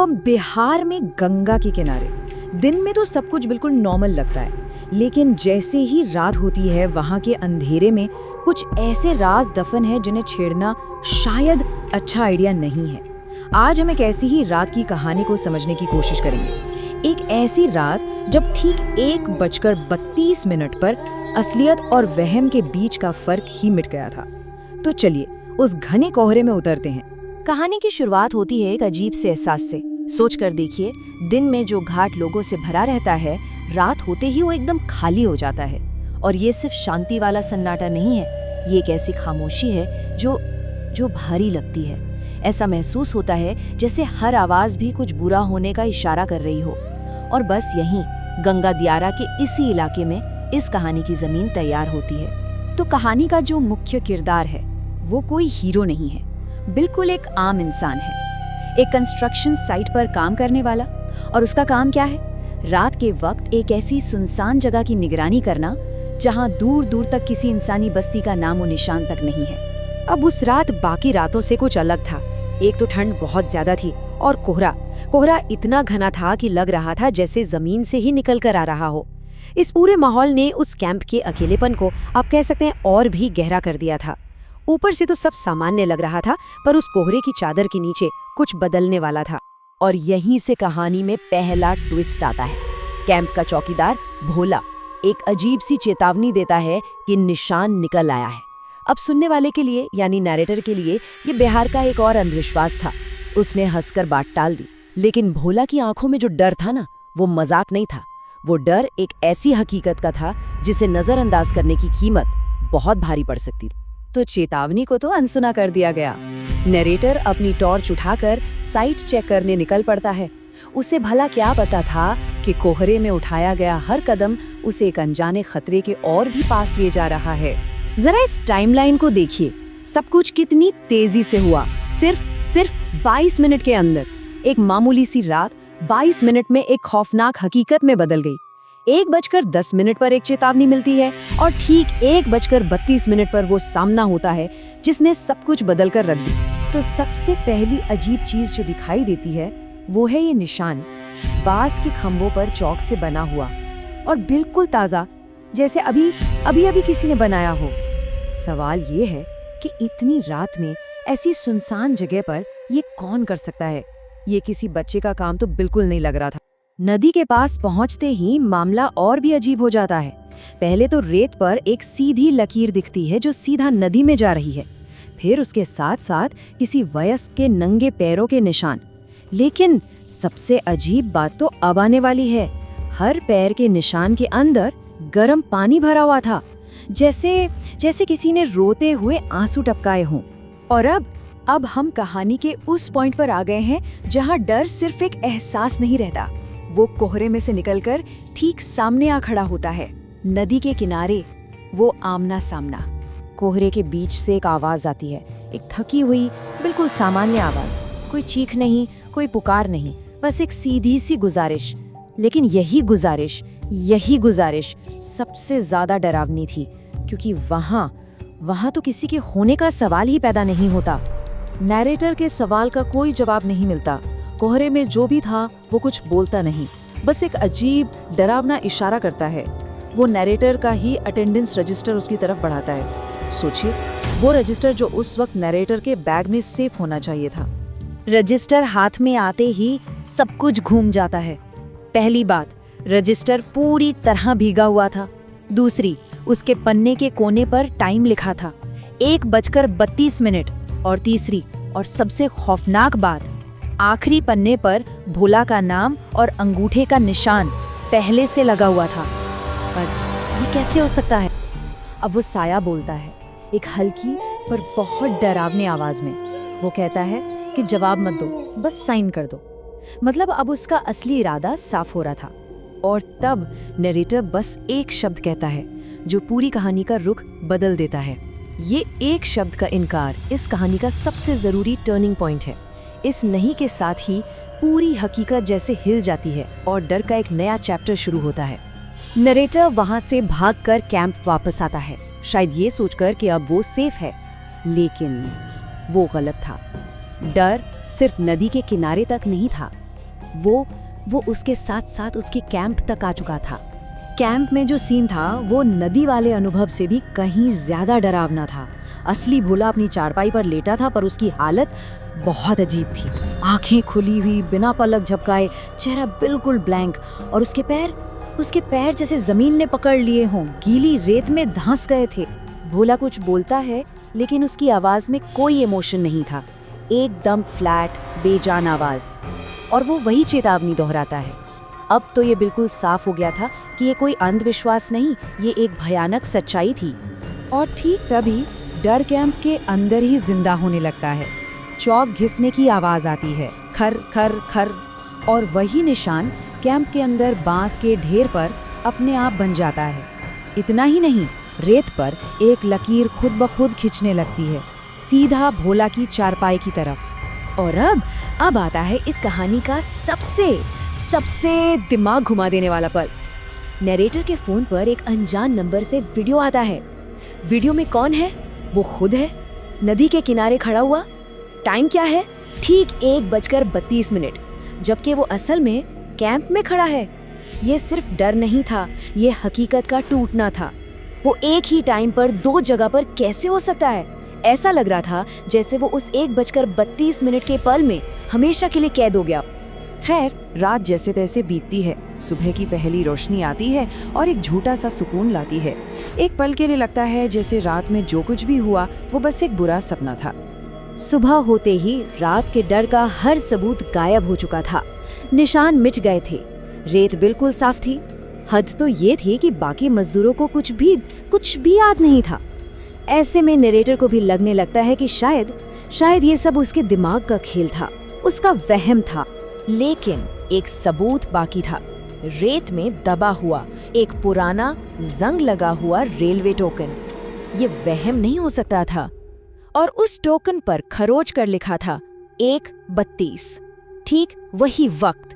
बिहार में गंगा के किनारे दिन में तो सब कुछ बिल्कुल नॉर्मल लगता है, लेकिन जैसे ही रात होती है वहाँ के अंधेरे में कुछ ऐसे राज दफन है जिन्हें छेड़ना शायद अच्छा आइडिया नहीं है। आज हम एक ऐसी ही रात की कहानी को समझने की कोशिश करेंगे। एक ऐसी रात जब ठीक 1:32 पर असलियत और वहम के बीच का फर्क ही मिट गया था। तो चलिए उस घने कोहरे में उतरते हैं। कहानी की शुरुआत होती है एक अजीब से एहसास से। सोच कर देखिए, दिन में जो घाट लोगों से भरा रहता है, रात होते ही वो एकदम खाली हो जाता है। और ये सिर्फ शांति वाला सन्नाटा नहीं है, ये एक ऐसी खामोशी है जो भारी लगती है। ऐसा महसूस होता है जैसे हर आवाज भी कुछ बुरा होने का इशारा कर रही हो। और बस यहीं गंगा दियारा के इसी इलाके में इस कहानी की जमीन तैयार होती है। तो कहानी का जो मुख्य किरदार है वो कोई हीरो नहीं है, बिल्कुल एक आम इंसान है, एक कंस्ट्रक्शन साइट पर काम करने वाला। और उसका काम क्या है? रात के वक्त एक ऐसी सुनसान जगह की निगरानी करना जहां दूर दूर तक किसी इंसानी बस्ती का नामो निशान तक नहीं है। अब उस रात बाकी रातों से कुछ अलग था। एक तो ठंड बहुत ज्यादा थी और कोहरा इतना घना था कि लग रहा था जैसे जमीन से ही निकल कर आ रहा हो। इस पूरे माहौल ने उस कैंप के अकेलेपन को आप कह सकते हैं और भी गहरा कर दिया था। ऊपर से तो सब सामान्य लग रहा था, पर उस कोहरे की चादर के नीचे कुछ बदलने वाला था। और यहीं से कहानी में पहला ट्विस्ट आता है। कैंप का चौकीदार भोला एक अजीब सी चेतावनी देता है कि निशान निकल आया है। अब सुनने वाले के लिए यानी नैरेटर के लिए ये बिहार का एक और अंधविश्वास था। उसने हंसकर बात टाल दी, लेकिन भोला की आंखों में जो डर था ना, वो मजाक नहीं था। वो डर एक ऐसी हकीकत का था जिसे नजरअंदाज करने की कीमत बहुत भारी पड़ सकती थी। तो चेतावनी को तो अनसुना कर दिया गया। नरेटर अपनी टॉर्च उठाकर साइट चेक करने निकल पड़ता है। उसे भला क्या पता था कि कोहरे में उठाया गया हर कदम उसे एक अनजाने खतरे के और भी पास ले जा रहा है। जरा इस टाइमलाइन को देखिए, सब कुछ कितनी तेजी से हुआ। सिर्फ 22 मिनट के अंदर एक मामूली सी रात 22 मिनट में एक खौफनाक हकीकत में बदल गई। 1:10 पर एक चेतावनी मिलती है और ठीक 1:32 पर वो सामना होता है जिसने सब कुछ बदल कर रख दी। तो सबसे पहली अजीब चीज जो दिखाई देती है वो है ये निशान, बांस के खंभों पर चौक से बना हुआ और बिल्कुल ताजा, जैसे अभी किसी ने बनाया हो। सवाल ये है कि इतनी रात में ऐसी सुनसान जगह पर ये कौन कर सकता है? ये किसी बच्चे का काम तो बिल्कुल नहीं लग रहा था। नदी के पास पहुंचते ही मामला और भी अजीब हो जाता है। पहले तो रेत पर एक सीधी लकीर दिखती है जो सीधा नदी में जा रही है। फिर उसके साथ साथ किसी वयस्क के नंगे पैरों के निशान। लेकिन सबसे अजीब बात तो अब आने वाली है। हर पैर के निशान के अंदर गर्म पानी भरा हुआ था, जैसे किसी ने रोते हुए आंसू टपकाए हों। और अब हम कहानी के उस पॉइंट पर आ गए हैं जहां डर सिर्फ एक एहसास नहीं रहता, वो कोहरे में से निकलकर ठीक सामने आ खड़ा होता है। नदी के किनारे वो आमना सामना। कोहरे के बीच से एक आवाज आती है, एक थकी हुई बिल्कुल सामान्य आवाज। कोई चीख नहीं, कोई पुकार नहीं, बस एक सीधी सी गुजारिश। लेकिन यही गुजारिश सबसे ज्यादा डरावनी थी, क्योंकि वहां तो किसी के होने का सवाल ही पैदा नहीं होता। नैरेटर के सवाल का कोई जवाब नहीं मिलता। कोहरे में जो भी था वो कुछ बोलता नहीं, बस एक अजीब डरावना इशारा करता है। वो नैरेटर का ही अटेंडेंस रजिस्टर उसकी तरफ बढ़ाता है। सोचिए, वो रजिस्टर जो उस वक्त नैरेटर के बैग में सेफ होना चाहिए था। रजिस्टर हाथ में आते ही सब कुछ घूम जाता है। पहली बात, रजिस्टर पूरी तरह भीगा हुआ था। दूसरी, उसके पन्ने के कोने पर टाइम लिखा था 1:32। और तीसरी और सबसे खौफनाक बात, आखिरी पन्ने पर भोला का नाम और अंगूठे का निशान पहले से लगा हुआ था। पर ये कैसे हो सकता है? अब वो साया बोलता है, एक हल्की पर बहुत डरावनी आवाज में। वो कहता है कि जवाब मत दो, बस साइन कर दो। मतलब अब उसका असली इरादा साफ हो रहा था। और तब नरेटर बस एक शब्द कहता है जो पूरी कहानी का रुख बदल देता है। ये एक शब्द का इनकार इस कहानी का सबसे जरूरी टर्निंग पॉइंट है। इस नहीं के साथ ही पूरी हकीकत जैसे हिल जाती है और डर का एक नया चैप्टर शुरू होता है। नरेटर वहां से भागकर कैंप वापस आता है, शायद ये सोचकर कि अब वो सेफ है। लेकिन वो गलत था। डर सिर्फ नदी के किनारे तक नहीं था, वो उसके साथ साथ उसके कैंप तक आ चुका था। कैंप में जो सीन था वो नदी वाले अनुभव से भी कहीं ज्यादा डरावना था। असली भोला अपनी चारपाई पर लेटा था, पर उसकी हालत बहुत अजीब थी। आंखें खुली हुई, बिना पलक झपकाए, चेहरा बिल्कुल ब्लैंक, और उसके पैर जैसे जमीन ने पकड़ लिए हों, गीली रेत में धंस गए थे। भोला कुछ बोलता है, लेकिन उसकी आवाज में कोई इमोशन नहीं था, एकदम फ्लैट बेजान आवाज। और वो वही चेतावनी दोहराता है। अब तो ये बिल्कुल साफ हो गया था कि ये कोई अंधविश्वास नहीं, ये एक भयानक सच्चाई थी। और ठीक तभी डर कैंप के अंदर ही जिंदा होने लगता है। चौक घिसने की आवाज आती है, खर खर खर, और वही निशान कैंप के अंदर बांस के ढेर पर अपने आप बन जाता है। इतना ही नहीं, रेत पर एक लकीर खुद ब खुद खिंचने लगती है, सीधा भोला की चारपाई की तरफ। और अब आता है इस कहानी का सबसे दिमाग घुमा देने वाला पल। नरेटर के फोन पर एक अनजान नंबर से वीडियो आता है। वीडियो में कौन है? वो खुद है, नदी के किनारे खड़ा हुआ। टाइम क्या है? ठीक 1:32, जबकि वो असल में कैंप में खड़ा है। ये सिर्फ डर नहीं था, ये हकीकत का टूटना था। वो एक ही टाइम पर दो जगह पर कैसे हो सकता है? ऐसा लग रहा था जैसे वो उस 1:32 के पल में हमेशा के लिए कैद हो गया। खैर, रात जैसे तैसे बीतती है, सुबह की पहली रोशनी आती है और एक झूठा सा सुकून लाती है। एक पल के लिए लगता है जैसे रात में जो कुछ भी हुआ वो बस एक बुरा सपना था। सुबह होते ही रात के डर का हर सबूत गायब हो चुका था। निशान मिट गए थे, रेत बिल्कुल साफ थी। हद तो ये थी कि बाकी मजदूरों को कुछ भी याद नहीं था। ऐसे में नरेटर को भी लगने लगता है कि शायद ये सब उसके दिमाग का खेल था, उसका वहम था। लेकिन एक सबूत बाकी था, रेत में दबा हुआ एक पुराना जंग लगा हुआ रेलवे टोकन। ये वहम नहीं हो सकता था। और उस टोकन पर खरोच कर लिखा था 1:32, ठीक वही वक्त।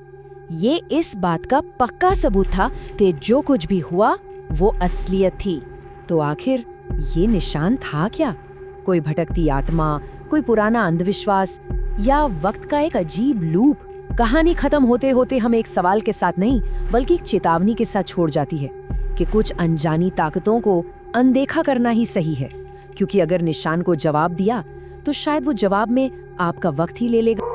ये इस बात का पक्का सबूत था कि जो कुछ भी हुआ वो असलियत थी। तो आखिर ये निशान था क्या? कोई भटकती आत्मा, कोई पुराना अंधविश्वास, या वक्त का एक अजीब लूप? कहानी खत्म होते होते हमें एक सवाल के साथ नहीं, बल्कि एक चेतावनी के साथ छोड़ जाती है कि कुछ अनजानी ताकतों को अनदेखा करना ही सही है। क्योंकि अगर निशान को जवाब दिया तो शायद वो जवाब में आपका वक्त ही ले लेगा।